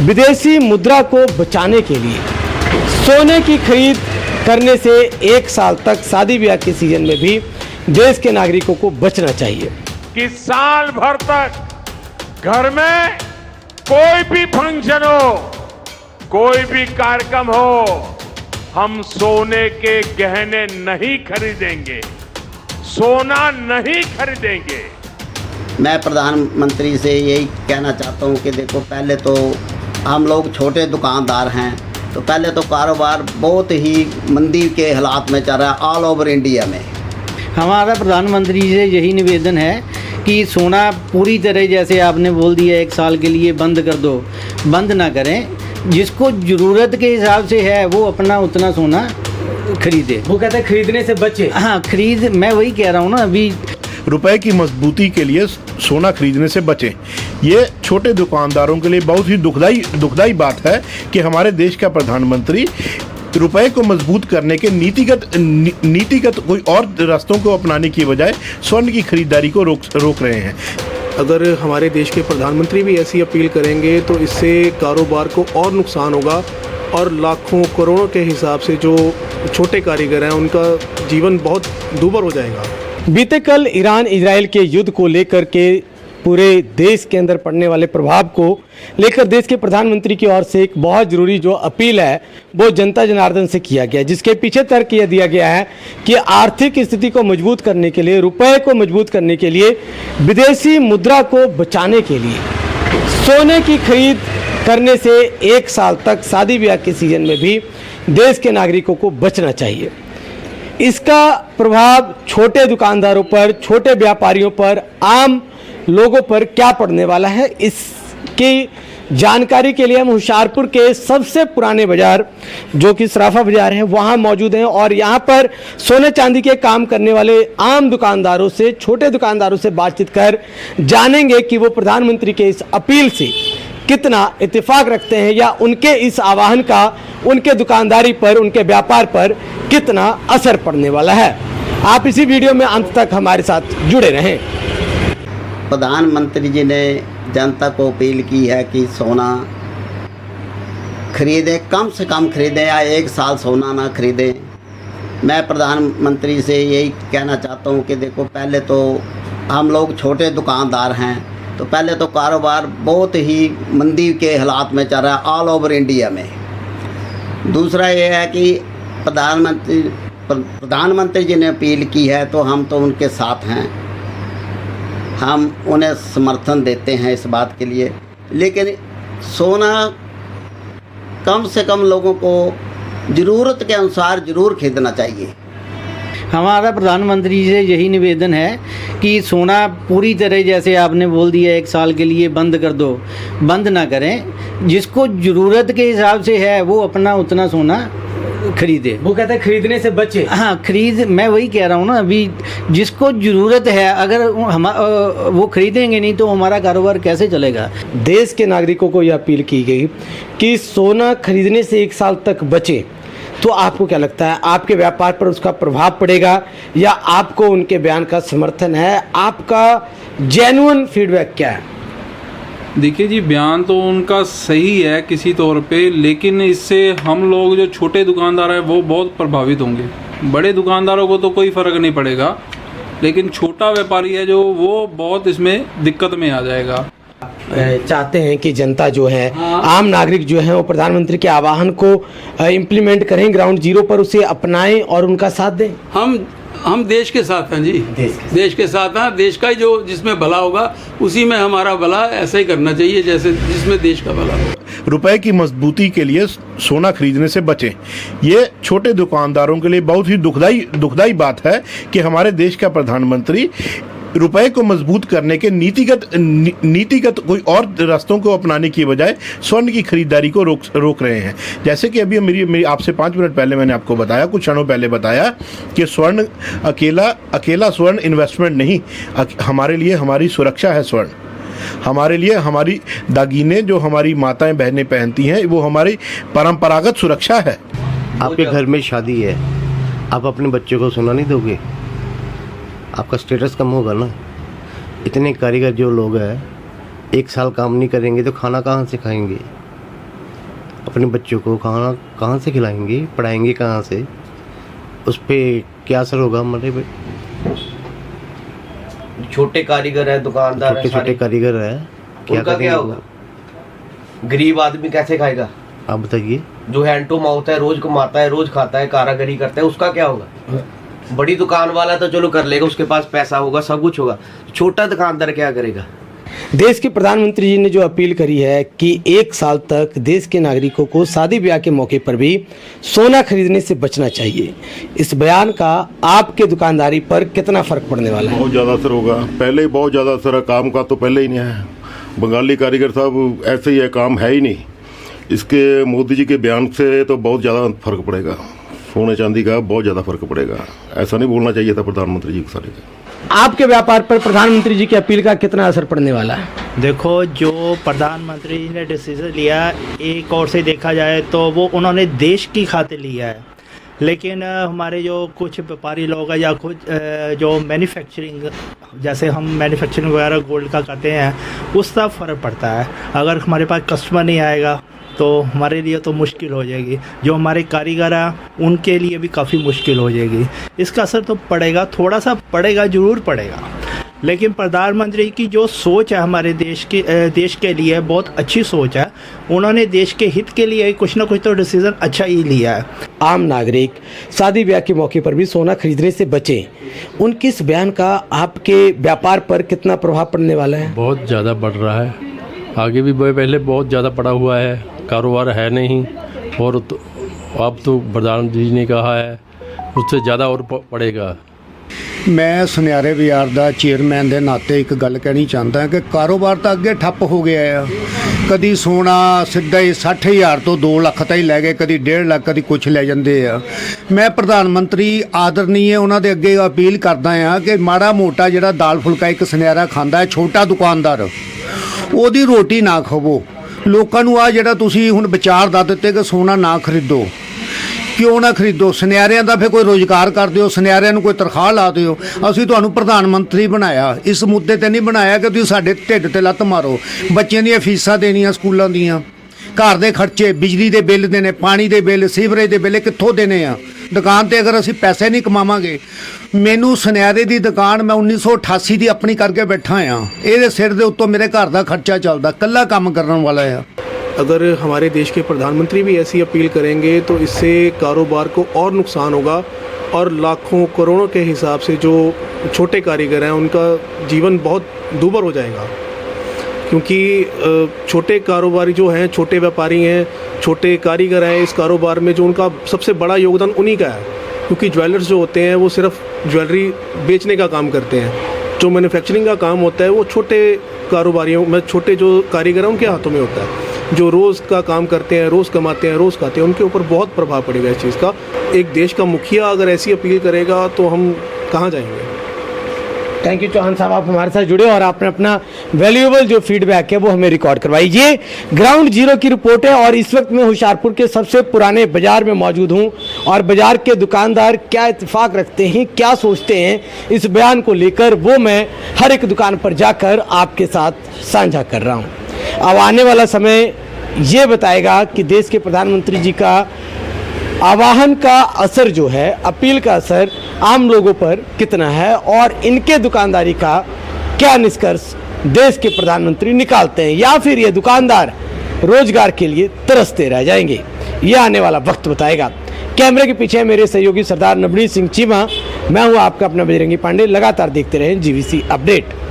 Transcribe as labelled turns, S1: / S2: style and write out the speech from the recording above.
S1: विदेशी मुद्रा को बचाने के लिए सोने की खरीद करने से 1 साल तक शादी ब्याह के सीजन में भी देश के नागरिकों को बचना चाहिए
S2: कि साल भर तक घर में कोई भी फंक्शन हो, कोई भी कार्यक्रम हो, हम सोने के गहने नहीं खरीदेंगे, सोना नहीं खरीदेंगे।
S3: मैं प्रधानमंत्री से यही कहना चाहता हूं कि देखो, पहले तो हम लोग छोटे दुकानदार हैं, तो पहले तो कारोबार बहुत ही मंदी के हालात में चल रहा है ऑल ओवर इंडिया में।
S4: हमारा प्रधानमंत्री से यही निवेदन है कि सोना पूरी तरह, जैसे आपने बोल दिया 1 साल के लिए बंद कर दो, बंद ना करें। जिसको ज़रूरत के हिसाब से है वो अपना उतना सोना खरीदे।
S1: वो कहते हैं खरीदने से बचे।
S4: हाँ, मैं वही कह रहा हूँ ना अभी।
S5: रुपए की मजबूती के लिए सोना खरीदने से बचें। ये छोटे दुकानदारों के लिए बहुत ही दुखदाई बात है कि हमारे देश का प्रधानमंत्री रुपए को मजबूत करने के नीतिगत कोई और रास्तों को अपनाने की बजाय स्वर्ण की खरीदारी को रोक रहे हैं।
S6: अगर हमारे देश के प्रधानमंत्री भी ऐसी अपील करेंगे तो इससे कारोबार को और नुकसान होगा और लाखों करोड़ों के हिसाब से जो छोटे कारीगर हैं उनका जीवन बहुत दूभर हो जाएगा।
S1: बीते कल ईरान इजराइल के युद्ध को लेकर के पूरे देश के अंदर पड़ने वाले प्रभाव को लेकर देश के प्रधानमंत्री की ओर से एक बहुत ज़रूरी जो अपील है वो जनता जनार्दन से किया गया, जिसके पीछे तर्क यह दिया गया है कि आर्थिक स्थिति को मजबूत करने के लिए, रुपए को मजबूत करने के लिए, विदेशी मुद्रा को बचाने के लिए सोने की खरीद करने से 1 साल तक शादी ब्याह के सीजन में भी देश के नागरिकों को बचना चाहिए। इसका प्रभाव छोटे दुकानदारों पर, छोटे व्यापारियों पर, आम लोगों पर क्या पड़ने वाला है, इसकी जानकारी के लिए हम होशियारपुर के सबसे पुराने बाजार जो कि सराफा बाजार है वहां मौजूद हैं और यहां पर सोने चांदी के काम करने वाले आम दुकानदारों से, छोटे दुकानदारों से बातचीत कर जानेंगे कि वो प्रधानमंत्री के इस अपील से कितना इत्तेफाक रखते हैं या उनके इस आह्वान का उनके दुकानदारी पर, उनके व्यापार पर कितना असर पड़ने वाला है। आप इसी वीडियो में अंत तक हमारे साथ जुड़े रहें।
S3: प्रधानमंत्री जी ने जनता को अपील की है कि सोना खरीदें, कम से कम खरीदें या 1 साल सोना ना खरीदें। मैं प्रधानमंत्री से यही कहना चाहता हूं कि देखो, पहले तो हम लोग छोटे दुकानदार हैं, तो पहले तो कारोबार बहुत ही मंदी के हालात में चल रहा है ऑल ओवर इंडिया में। दूसरा ये है कि प्रधानमंत्री जी ने अपील की है तो हम तो उनके साथ हैं, हम उन्हें समर्थन देते हैं इस बात के लिए। लेकिन सोना कम से कम लोगों को ज़रूरत के अनुसार ज़रूर खरीदना चाहिए।
S4: हमारा प्रधानमंत्री से यही निवेदन है कि सोना पूरी तरह, जैसे आपने बोल दिया 1 साल के लिए बंद कर दो, बंद ना करें। जिसको ज़रूरत के हिसाब से है वो अपना उतना सोना खरीदे।
S1: वो कहते हैं खरीदने से बचे।
S4: हाँ, मैं वही कह रहा हूँ ना अभी। जिसको ज़रूरत है, अगर वो खरीदेंगे नहीं तो हमारा कारोबार कैसे चलेगा।
S1: देश के नागरिकों को यह अपील की गई कि सोना खरीदने से 1 साल तक बचे, तो आपको क्या लगता है, आपके व्यापार पर उसका प्रभाव पड़ेगा या आपको उनके बयान का समर्थन है? आपका जेन्युइन फीडबैक क्या है?
S7: देखिए जी, बयान तो उनका सही है किसी तौर पे, लेकिन इससे हम लोग जो छोटे दुकानदार हैं वो बहुत प्रभावित होंगे। बड़े दुकानदारों को तो कोई फ़र्क नहीं पड़ेगा, लेकिन छोटा व्यापारी है जो, वो बहुत इसमें दिक्कत में आ जाएगा।
S1: चाहते हैं कि जनता जो है, आम नागरिक जो है वो प्रधानमंत्री के आह्वान को इम्प्लीमेंट करें, ग्राउंड जीरो पर उसे अपनाएं और उनका साथ दें।
S8: हम देश के साथ हैं जी, देश के साथ हैं। देश का ही जो जिसमें भला होगा उसी में हमारा भला, ऐसा ही करना चाहिए जैसे जिसमें देश का भला हो।
S5: रुपए की मजबूती के लिए सोना खरीदने से बचें। ये छोटे दुकानदारों के लिए बहुत ही दुखदाई बात है कि हमारे देश का प्रधानमंत्री रुपए को मजबूत करने के नीतिगत कोई और रास्तों को अपनाने की बजाय स्वर्ण की खरीदारी को रोक रहे हैं। जैसे कि अभी मेरी आपसे 5 मिनट पहले मैंने आपको बताया, कुछ क्षणों पहले बताया कि स्वर्ण अकेला स्वर्ण इन्वेस्टमेंट नहीं, हमारे लिए हमारी सुरक्षा है। स्वर्ण हमारे लिए हमारी दागीने जो हमारी माताएं बहनें पहनती हैं वो हमारी परंपरागत सुरक्षा है।
S9: आपके घर में शादी है, आप अपने बच्चों को सोना नहीं दोगे, आपका स्टेटस कम होगा ना। इतने कारीगर जो लोग हैं 1 साल काम नहीं करेंगे तो खाना कहाँ से खाएंगे। अपने बच्चों को कहाँ से खिलाएंगे, पढ़ाएंगे कहाँ से, उस पर क्या असर होगा हमारे पे?
S10: छोटे कारीगर है, दुकानदार है,
S9: छोटे कारीगर है,
S10: उनका क्या होगा? गरीब आदमी कैसे खाएगा?
S9: आप बताइए।
S10: जो हैंड टू माउथ है, रोज कमाता है, रोज खाता है, कारागरी करता है, उसका क्या होगा? बड़ी दुकान वाला तो चलो कर लेगा, उसके पास पैसा होगा, सब कुछ होगा। छोटा दुकानदार क्या करेगा?
S1: देश के प्रधानमंत्री जी ने जो अपील करी है कि 1 साल तक देश के नागरिकों को शादी ब्याह के मौके पर भी सोना खरीदने से बचना चाहिए, इस बयान का आपके दुकानदारी पर कितना फर्क पड़ने वाला है?
S5: बहुत ज़्यादा असर होगा। पहले ही बहुत ज़्यादा असर है, काम का तो पहले ही नहीं है। बंगाली कारीगर साहब ऐसे ही है, काम है ही नहीं। इसके मोदी जी के बयान से तो बहुत ज़्यादा फर्क पड़ेगा, सोने चांदी का बहुत ज़्यादा फर्क पड़ेगा। ऐसा नहीं बोलना चाहिए था प्रधानमंत्री जी को सारे का।
S1: आपके व्यापार पर प्रधानमंत्री जी की अपील का कितना असर पड़ने वाला है?
S11: देखो, जो प्रधानमंत्री जी ने डिसीजन लिया, एक और से देखा जाए तो वो उन्होंने देश की खातिर लिया है, लेकिन हमारे जो कुछ व्यापारी लोग हैं या कुछ जो मैन्युफैक्चरिंग, जैसे हम मैन्युफैक्चरिंग वगैरह गोल्ड का करते हैं, उसका फ़र्क पड़ता है। अगर हमारे पास कस्टमर नहीं आएगा तो हमारे लिए तो मुश्किल हो जाएगी, जो हमारे कारीगर हैं उनके लिए भी काफ़ी मुश्किल हो जाएगी। इसका असर तो पड़ेगा, थोड़ा सा पड़ेगा, ज़रूर पड़ेगा, लेकिन प्रधानमंत्री की जो सोच है हमारे देश के लिए बहुत अच्छी सोच है। उन्होंने देश के हित के लिए कुछ ना कुछ तो डिसीज़न अच्छा ही लिया है।
S1: आम नागरिक शादी ब्याह के मौके पर भी सोना खरीदने से बचें, उनके इस बयान का आपके व्यापार पर कितना प्रभाव पड़ने वाला है?
S12: बहुत ज़्यादा बढ़ रहा है, आगे भी पहले बहुत ज़्यादा पड़ा हुआ है, कारोबार है नहीं, और तो अब तो प्रधानमंत्री जी ने कहा है उससे ज़्यादा और पड़ेगा।
S13: मैं ਸੁਨਿਆਰੇ ਬਾਜ਼ਾਰ ਦਾ ਚੇਅਰਮੈਨ ਦੇ ਨਾਤੇ ਇੱਕ ਗੱਲ ਕਹਿਣੀ ਚਾਹੁੰਦਾ ਕਿ ਕਾਰੋਬਾਰ ਤਾਂ ਅੱਗੇ ਠੱਪ ਹੋ ਗਿਆ ਆ। ਕਦੀ ਸੋਨਾ ਸਿੱਧਾ ਹੀ 60,000 ਤੋਂ 2 ਲੱਖ ਤੱਕ ਹੀ ਲੈ ਗਏ, ਕਦੀ 1.5 ਲੱਖ, ਕਦੀ ਕੁਛ ਲੈ ਜਾਂਦੇ ਆ। ਮੈਂ ਪ੍ਰਧਾਨ ਮੰਤਰੀ ਆਦਰਨੀਏ ਉਹਨਾਂ ਦੇ ਅੱਗੇ ਅਪੀਲ ਕਰਦਾ ਆ ਕਿ ਮਾੜਾ ਮੋਟਾ ਜਿਹੜਾ ਦਾਲ ਫੁਲਕਾ ਇੱਕ ਸੁਨਿਆਰਾ ਖਾਂਦਾ ਹੈ, ਛੋਟਾ ਦੁਕਾਨਦਾਰ, ਉਹਦੀ ਰੋਟੀ ਨਾ ਖਾਵੋ। ਲੋਕਾਂ ਨੂੰ ਆ ਜਿਹੜਾ ਤੁਸੀਂ ਹੁਣ ਵਿਚਾਰ ਦੱਸ ਦਿੱਤੇ ਕਿ ਸੋਨਾ ਨਾ ਖਰੀਦੋ, ਕਿਉਂ ਨਾ ਖਰੀਦੋ? ਸੁਨਿਆਰਿਆਂ ਦਾ ਫਿਰ ਕੋਈ ਰੋਜ਼ਗਾਰ ਕਰ ਦਿਓ, ਸੁਨਿਆਰਿਆਂ ਨੂੰ ਕੋਈ ਤਨਖਾਹ ਲਾ ਦਿਓ। ਅਸੀਂ ਤੁਹਾਨੂੰ ਪ੍ਰਧਾਨ ਮੰਤਰੀ ਬਣਾਇਆ, ਇਸ ਮੁੱਦੇ ਤੇ ਨਹੀਂ ਬਣਾਇਆ ਕਿ ਤੁਸੀਂ ਸਾਡੇ ਢਿੱਡ ਤੇ ਲੱਤ ਮਾਰੋ। ਬੱਚਿਆਂ ਦੀਆਂ ਫੀਸਾਂ ਦੇਣੀਆਂ, ਸਕੂਲਾਂ ਦੀਆਂ, ਘਰ ਦੇ ਖਰਚੇ, ਬਿਜਲੀ ਦੇ ਬਿੱਲ ਦੇਣੇ, ਪਾਣੀ ਦੇ ਬਿੱਲ, ਸੀਵਰੇਜ ਦੇ ਬਿੱਲ ਕਿੱਥੋਂ ਦੇਣੇ ਆ? ਦੁਕਾਨ ਤੇ ਅਗਰ ਅਸੀਂ ਪੈਸੇ ਨਹੀਂ ਕਮਾਵਾਂਗੇ, ਮੈਨੂੰ ਸੁਨਿਆਰੇ ਦੀ ਦੁਕਾਨ ਮੈਂ 1988 ਦੀ ਆਪਣੀ ਕਰਕੇ ਬੈਠਾ ਆ, ਇਹਦੇ ਸਿਰ ਦੇ ਉੱਤੋਂ ਮੇਰੇ ਘਰ ਦਾ ਖਰਚਾ ਚੱਲਦਾ, ਇਕੱਲਾ ਕੰਮ ਕਰਨ ਵਾਲਾ ਆ।
S6: अगर हमारे देश के प्रधानमंत्री भी ऐसी अपील करेंगे तो इससे कारोबार को और नुकसान होगा, और लाखों करोड़ों के हिसाब से जो छोटे कारीगर हैं उनका जीवन बहुत दूभर हो जाएगा। क्योंकि छोटे कारोबारी जो हैं, छोटे व्यापारी हैं, छोटे कारीगर हैं, इस कारोबार में जो उनका सबसे बड़ा योगदान उन्हीं का है। क्योंकि ज्वेलर्स जो होते हैं वो सिर्फ ज्वेलरी बेचने का काम करते हैं, जो मैन्युफैक्चरिंग का काम होता है वो छोटे कारोबारियों में, छोटे जो कारीगर हैं उनके हाथों में होता है। जो रोज़ का काम करते हैं, रोज़ कमाते हैं, रोज़ खाते हैं, उनके ऊपर बहुत प्रभाव पड़ेगा इस चीज़ का। एक देश का मुखिया अगर ऐसी अपील करेगा तो हम कहाँ जाएंगे?
S1: थैंक यू चौहान साहब, आप हमारे साथ जुड़े और आपने अपना वैल्यूएबल जो फीडबैक है वो हमें रिकॉर्ड करवाई। ये ग्राउंड जीरो की रिपोर्ट है और इस वक्त मैं होशियारपुर के सबसे पुराने बाजार में मौजूद हूँ और बाजार के दुकानदार क्या इत्तेफाक रखते हैं, क्या सोचते हैं इस बयान को लेकर, वो मैं हर एक दुकान पर जाकर आपके साथ साझा कर रहा हूँ। अब आने वाला समय ये बताएगा कि देश के प्रधानमंत्री जी का आह्वान का असर जो है, अपील का असर आम लोगों पर कितना है और इनके दुकानदारी का क्या निष्कर्ष देश के प्रधानमंत्री निकालते हैं, या फिर ये दुकानदार रोजगार के लिए तरसते रह जाएंगे। ये आने वाला वक्त बताएगा। कैमरे के पीछे मेरे सहयोगी सरदार नवनीत सिंह चीमा, मैं हूँ आपका अपना बजरंगी पांडे। लगातार देखते रहें GVC अपडेट।